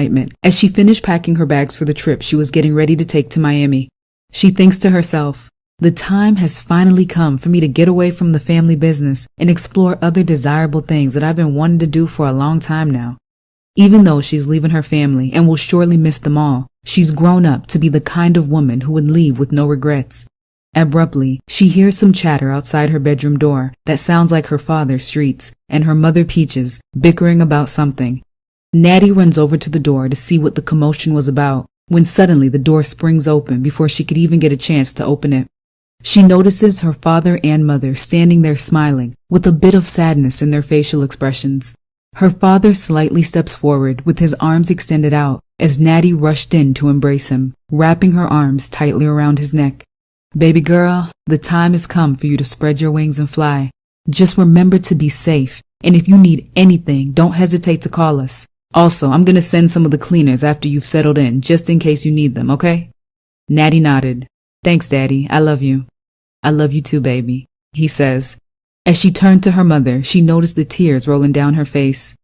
excitement as she finished packing her bags for the trip she was getting ready to take to Miami. She thinks to herself, "The time has finally come for me to get away from the family business and explore other desirable things that I've been wanting to do for a long time now." Even though she's leaving her family and will surely miss them all, she's grown up to be the kind of woman who would leave with no regrets. Abruptly, she hears some chatter outside her bedroom door that sounds like her father, Streetz, and her mother, Peaches, bickering about something. Nati runs over to the door to see what the commotion was about, when suddenly the door springs open before she could even get a chance to open it. She notices her father and mother standing there smiling, with a bit of sadness in their facial expressions. Her father slightly steps forward with his arms extended out as Nati rushed in to embrace him, wrapping her arms tightly around his neck. "Baby girl, the time has come for you to spread your wings and fly. Just remember to be safe, and if you need anything, don't hesitate to call us. Also, I'm gonna send some of the cleaners after you've settled in, just in case you need them, okay?" Nati nodded. "Thanks, Daddy. I love you." "I love you too, baby," he says. As she turned to her mother, she noticed the tears rolling down her face.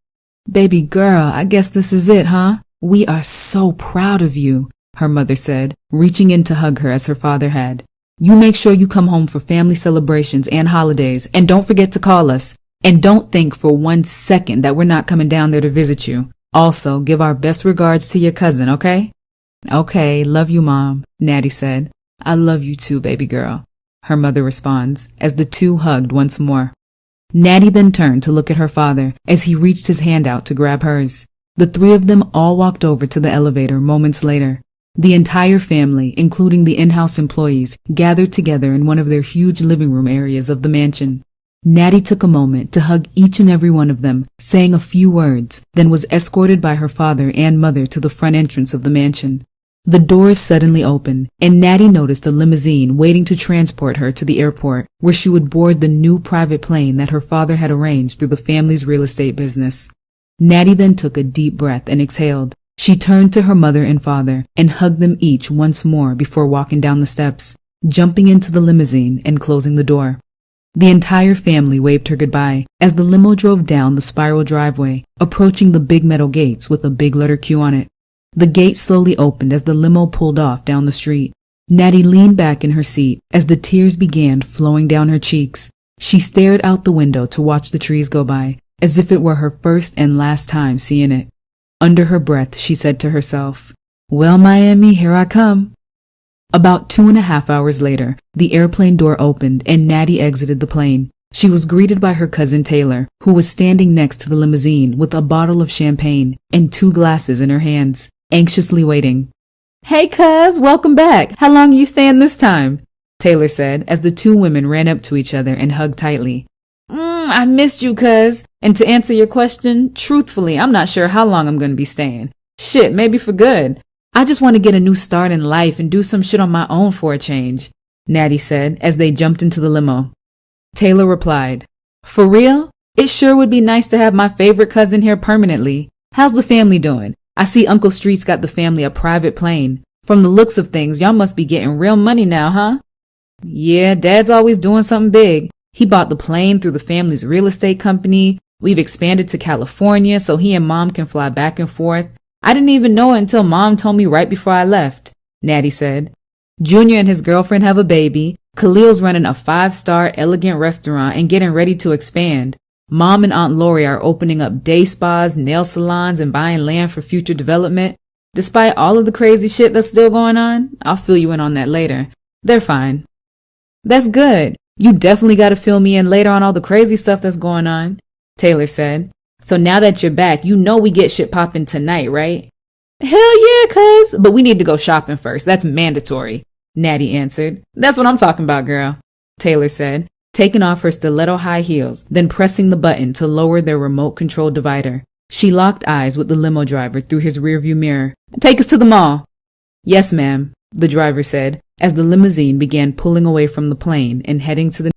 "Baby girl, I guess this is it, huh? We are so proud of you," her mother said, reaching in to hug her as her father had. "You make sure you come home for family celebrations and holidays, and don't forget to call us. And don't think for 1 second that we're not coming down there to visit you. Also, give our best regards to your cousin, okay?" "Okay, love you, Mom," Nati said. "I love you too, baby girl," her mother responds, as the two hugged once more. Nati then turned to look at her father as he reached his hand out to grab hers. The three of them all walked over to the elevator moments later. The entire family, including the in-house employees, gathered together in one of their huge living room areas of the mansion. Nati took a moment to hug each and every one of them, saying a few words, then was escorted by her father and mother to the front entrance of the mansion. The doors suddenly opened, and Nati noticed a limousine waiting to transport her to the airport, where she would board the new private plane that her father had arranged through the family's real estate business. Nati then took a deep breath and exhaled. She turned to her mother and father and hugged them each once more before walking down the steps, jumping into the limousine and closing the door. The entire family waved her goodbye as the limo drove down the spiral driveway, approaching the big metal gates with a big letter Q on it. The gate slowly opened as the limo pulled off down the street. Nati leaned back in her seat as the tears began flowing down her cheeks. She stared out the window to watch the trees go by, as if it were her first and last time seeing it. Under her breath, she said to herself, "Well, Miami, here I come." About 2.5 hours later, the airplane door opened and Nati exited the plane. She was greeted by her cousin Taylor, who was standing next to the limousine with a bottle of champagne and 2 glasses in her hands, anxiously waiting. "Hey, cuz, welcome back. How long are you staying this time?" Taylor said as the two women ran up to each other and hugged tightly. I missed you, cuz. And to answer your question, truthfully, I'm not sure how long I'm going to be staying. Shit, maybe for good. I just want to get a new start in life and do some shit on my own for a change," Nati said as they jumped into the limo. Taylor replied, "For real? It sure would be nice to have my favorite cousin here permanently. How's the family doing? I see Uncle Street's got the family a private plane. From the looks of things, y'all must be getting real money now, huh?" "Yeah, Dad's always doing something big. He bought the plane through the family's real estate company. We've expanded to California so he and Mom can fly back and forth. I didn't even know it until Mom told me right before I left," Nati said. "Junior and his girlfriend have a baby. Khalil's running a 5-star elegant restaurant and getting ready to expand. Mom and Aunt Lori are opening up day spas, nail salons, and buying land for future development. Despite all of the crazy shit that's still going on, I'll fill you in on that later. They're fine." "That's good. You definitely got to fill me in later on all the crazy stuff that's going on," Taylor said. "So now that you're back, you know we get shit poppin' tonight, right?" "Hell yeah, cuz, but we need to go shopping first. That's mandatory," Nati answered. "That's what I'm talking about, girl," Taylor said, taking off her stiletto high heels, then pressing the button to lower their remote control divider. She locked eyes with the limo driver through his rearview mirror. "Take us to the mall." "Yes, ma'am," the driver said, as the limousine began pulling away from the plane and heading to the